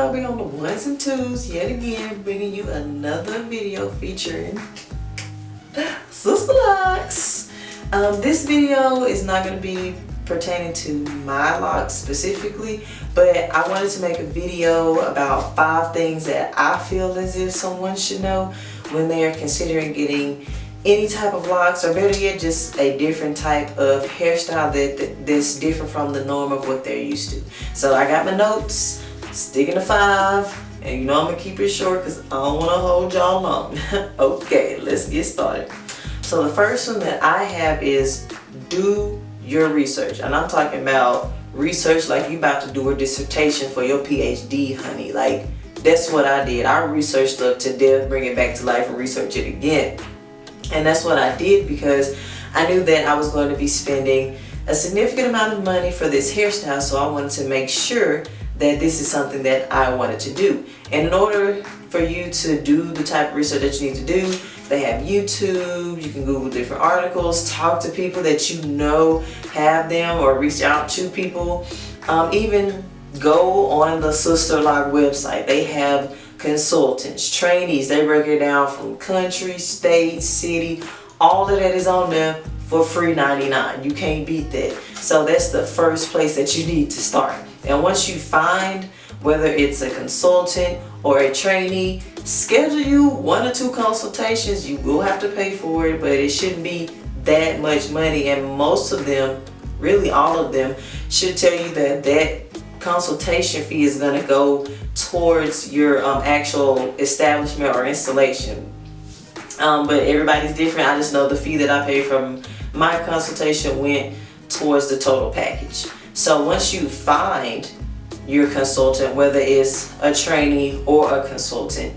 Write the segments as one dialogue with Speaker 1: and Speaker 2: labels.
Speaker 1: y'all, we on the ones and twos yet again, bringing you another video featuring Sisterlocks. This video is not going to be pertaining to my locks specifically, but I wanted to make a video about 5 things that I feel as if someone should know when they are considering getting any type of locks, or better yet, just a different type of hairstyle that's different from the norm of what they're used to. So I got my notes, sticking to 5, and you know I'm gonna keep it short because I don't want to hold y'all long. Okay, let's get started. So the first one that I have is do your research, and I'm talking about research like you about to do a dissertation for your PhD, honey. Like, that's what I did. I researched stuff to death, bring it back to life, and research it again. And that's what I did because I knew that I was going to be spending a significant amount of money for this hairstyle, so I wanted to make sure that this is something that I wanted to do. And in order for you to do the type of research that you need to do, they have YouTube, you can Google different articles, talk to people that you know have them, or reach out to people. Even go on the Sisterlocks website. They have consultants, trainees, they break it down from country, state, city, all of that is on there for free 99. You can't beat that. So that's the first place that you need to start. And once you find whether it's a consultant or a trainee, schedule you 1 or 2 consultations. You will have to pay for it, but it shouldn't be that much money, and most of them, really all of them, should tell you that that consultation fee is going to go towards your actual establishment or installation. But everybody's different. I just know the fee that I paid from my consultation went towards the total package. So once you find your consultant, whether it's a trainee or a consultant,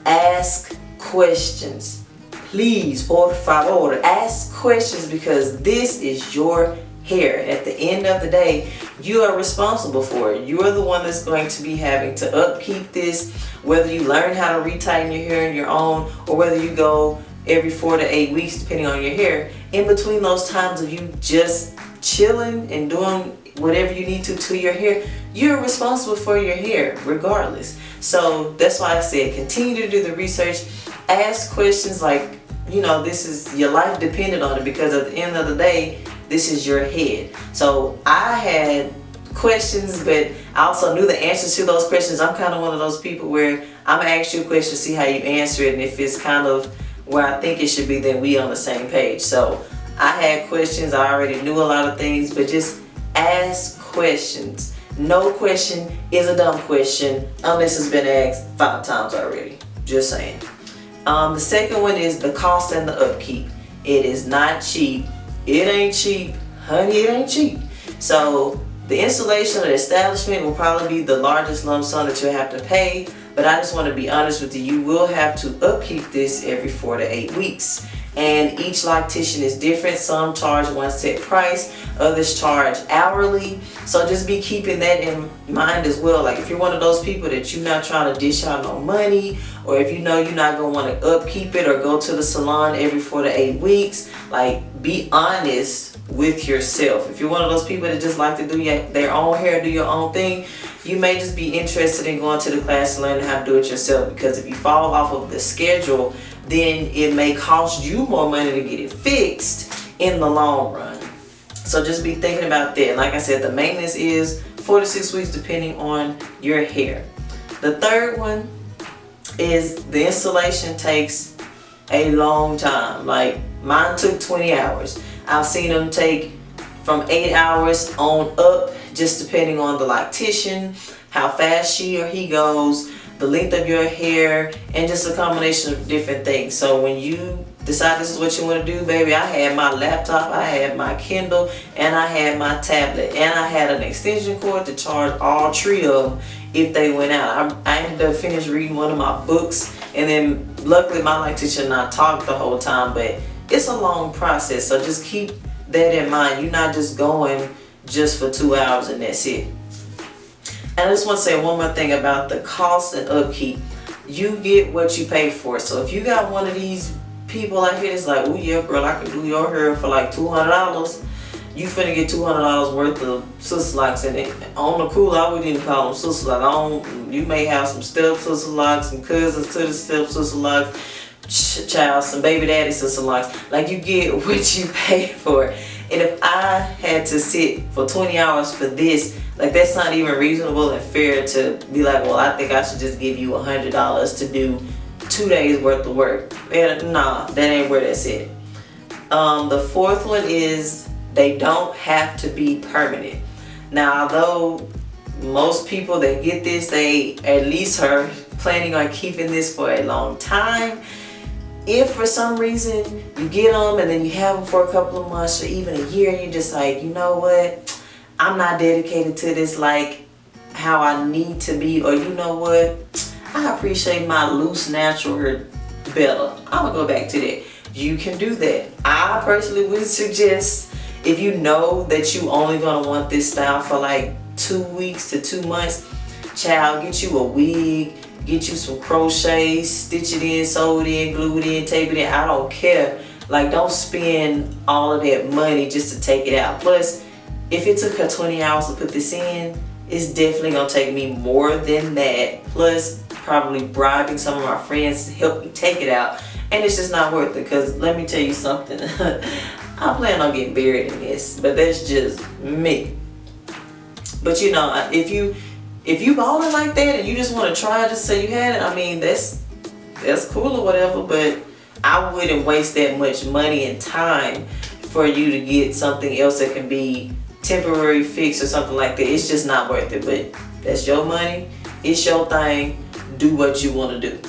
Speaker 1: ask questions. Please, por favor, ask questions, because this is your hair. At the end of the day, you are responsible for it. You are the one that's going to be having to upkeep this, whether you learn how to retighten your hair on your own, or whether you go every 4 to 8 weeks depending on your hair. In between those times of you just chilling and doing whatever you need to your hair, you're responsible for your hair regardless. So that's why I said continue to do the research, ask questions like, you know, this is your life dependent on it, because at the end of the day, this is your head. So I had questions, but I also knew the answers to those questions. I'm kind of one of those people where I'm gonna ask you a question, see how you answer it, and if it's kind of where I think it should be, then we on the same page. So I had questions, I already knew a lot of things, but just ask questions. No question is a dumb question unless it's been asked 5 times already. Just saying. The second one is the cost and the upkeep. It is not cheap. It ain't cheap, honey, it ain't cheap. So the installation of the establishment will probably be the largest lump sum that you'll have to pay, but I just want to be honest with you, you will have to upkeep this every 4 to 8 weeks. And each loctician is different. Some charge one set price, others charge hourly. So just be keeping that in mind as well. Like, if you're one of those people that you're not trying to dish out no money, or if you know you're not going to want to upkeep it or go to the salon every 4 to 8 weeks, like, be honest with yourself. If you're one of those people that just like to do their own hair, do your own thing, you may just be interested in going to the class and learning how to do it yourself, because if you fall off of the schedule, then it may cost you more money to get it fixed in the long run. So just be thinking about that. Like I said, the maintenance is 4 to 6 weeks depending on your hair. The third one is the installation takes a long time. Like, mine took 20 hours. I've seen them take from 8 hours on up, just depending on the loctician, how fast she or he goes, the length of your hair, and just a combination of different things. So when you decide this is what you want to do, baby, I had my laptop, I had my Kindle, and I had my tablet, and I had an extension cord to charge all 3 of them if they went out. I ended up finished reading one of my books, and then luckily my loctician and I talked the whole time, but it's a long process. So just keep that in mind. You're not just going just for 2 hours and that's it. And I just want to say one more thing about the cost and upkeep. You get what you pay for. So if you got one of these people out here that's like, oh yeah, girl, I can do your hair for like $200, you finna get $200 worth of Sisterlocks, and on the cool, I wouldn't even call them Sisterlocks. You may have some step Sisterlocks, some cousins to the step Sisterlocks, child, some baby daddy Sisterlocks. Like, you get what you pay for. And if I had to sit for 20 hours for this, like, that's not even reasonable and fair to be like, well, I think I should just give you $100 to do 2 days worth of work. And nah, that ain't where that's at. The fourth one is they don't have to be permanent. Now, although most people that get this, they at least are planning on keeping this for a long time. If for some reason you get them and then you have them for a couple of months or even a year, and you're just like, you know what, I'm not dedicated to this like how I need to be, or you know what, I appreciate my loose natural hair better, I'm gonna go back to that. You can do that. I personally would suggest, if you know that you only gonna want this style for like 2 weeks to 2 months, child, get you a wig, get you some crochet, stitch it in, sew it in, glue it in, tape it in, I don't care. Like, don't spend all of that money just to take it out. Plus, if it took her 20 hours to put this in, it's definitely gonna take me more than that. Plus, probably bribing some of my friends to help me take it out. And it's just not worth it, because let me tell you something. I plan on getting buried in this, but that's just me. But you know, if you ballin' like that and you just want to try it just so you had it, I mean, that's cool or whatever, but I wouldn't waste that much money and time for you to get something else that can be temporary fix or something like that. It's just not worth it. But that's your money, it's your thing, do what you want to do.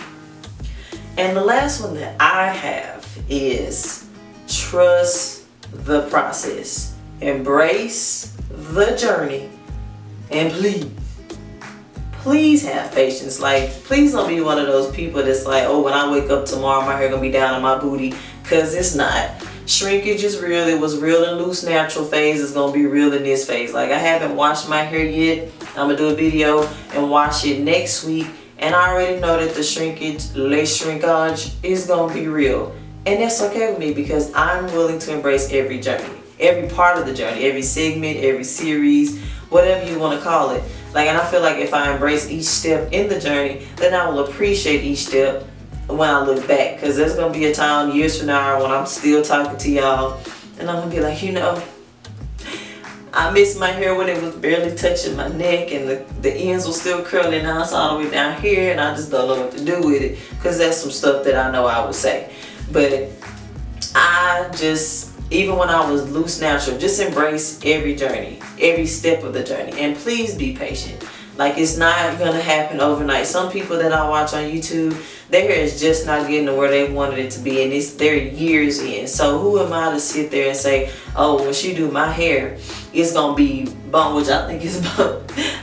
Speaker 1: And the last one that I have is trust the process, embrace the journey, and please have patience. Like, please don't be one of those people that's like, oh, when I wake up tomorrow my hair gonna be down in my booty, because it's not. Shrinkage is real. It was real in loose natural phase. It's gonna be real in this phase. Like, I haven't washed my hair yet. I'm gonna do a video and wash it next week, and I already know that the shrinkage, shrinkage is gonna be real. And that's okay with me, because I'm willing to embrace every journey, every part of the journey, every segment, every series, whatever you want to call it. Like, and I feel like if I embrace each step in the journey, then I will appreciate each step when I look back. Because there's going to be a time years from now when I'm still talking to y'all and I'm going to be like, you know, I miss my hair when it was barely touching my neck and the ends were still curling now, it's all the way down here, and I just don't know what to do with it, because that's some stuff that I know I would say. But I just, even when I was loose natural, just embrace every journey, every step of the journey, and please be patient. Like, it's not gonna happen overnight. Some people that I watch on YouTube, their hair is just not getting to where they wanted it to be, and they're years in. So who am I to sit there and say, oh, when she do my hair, it's gonna be bomb, which I think is bomb.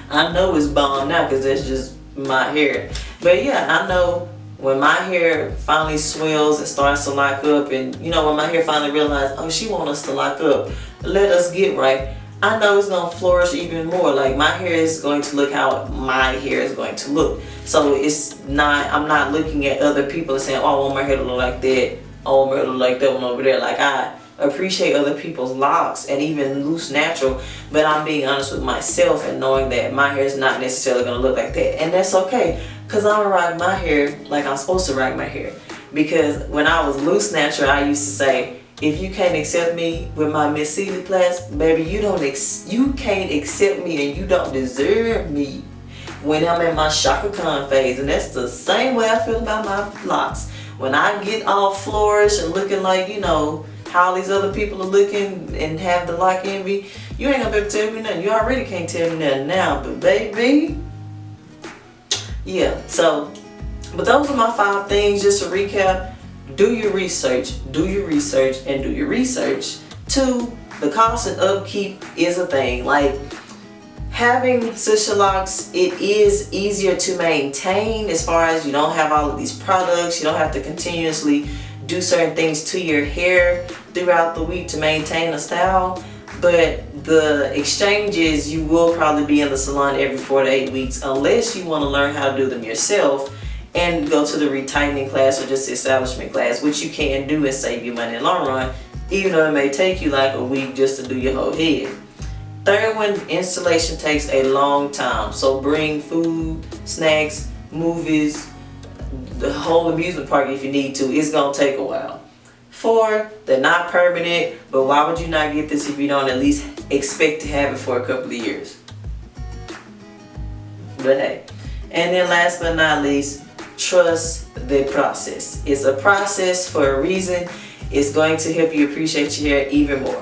Speaker 1: I know it's bomb now, because that's just my hair. But yeah, I know when my hair finally swells and starts to lock up, and you know, when my hair finally realizes, oh, she wants us to lock up, let us get right, I know it's going to flourish even more. Like, my hair is going to look how my hair is going to look. So it's not, I'm not looking at other people and saying, oh, I want my hair to look like that, I want my hair to look like that one over there. Like, I appreciate other people's locks and even loose natural, but I'm being honest with myself and knowing that my hair is not necessarily going to look like that, and that's okay, because I'm going to rock my hair like I'm supposed to rock my hair. Because when I was loose natural, I used to say, if you can't accept me with my Miss Celie class, baby, you can't accept me, and you don't deserve me when I'm in my Shaka Khan phase. And that's the same way I feel about my locks. When I get all flourished and looking like, you know, how all these other people are looking and have the lock envy, you ain't gonna be able to tell me nothing. You already can't tell me nothing now, but baby, yeah. So, but those are my 5 things. Just to recap: do your research, do your research, and do your research. 2, the cost and upkeep is a thing. Like, having Sisterlocks, it is easier to maintain, as far as you don't have all of these products, you don't have to continuously do certain things to your hair throughout the week to maintain a style. But the exchange is, you will probably be in the salon every 4 to 8 weeks, unless you want to learn how to do them yourself and go to the retightening class or just the establishment class, which you can do and save you money in the long run even though it may take you like a week just to do your whole head. Third one, installation takes a long time. So bring food, snacks, movies, the whole amusement park if you need to. It's gonna take a while. 4, they're not permanent, but why would you not get this if you don't at least expect to have it for a couple of years? But hey. And then last but not least, trust the process. It's a process for a reason. It's going to help you appreciate your hair even more.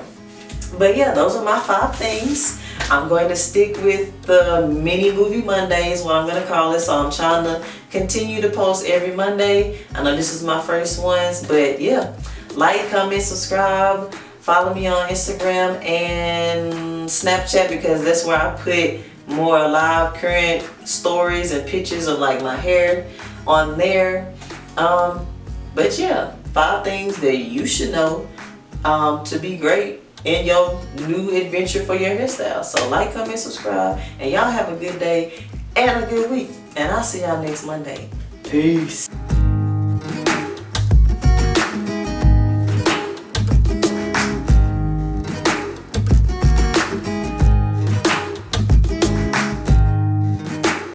Speaker 1: But yeah, those are my 5 things. I'm going to stick with the mini movie Mondays, what I'm going to call it. So I'm trying to continue to post every Monday. I know this is my first ones, but yeah. Like, comment, subscribe. Follow me on Instagram and Snapchat because that's where I put more live current stories and pictures of like my hair on there. But yeah, 5 things that you should know to be great in your new adventure for your hairstyle. So like, comment, subscribe, and y'all have a good day and a good week. And I'll see y'all next Monday. Peace.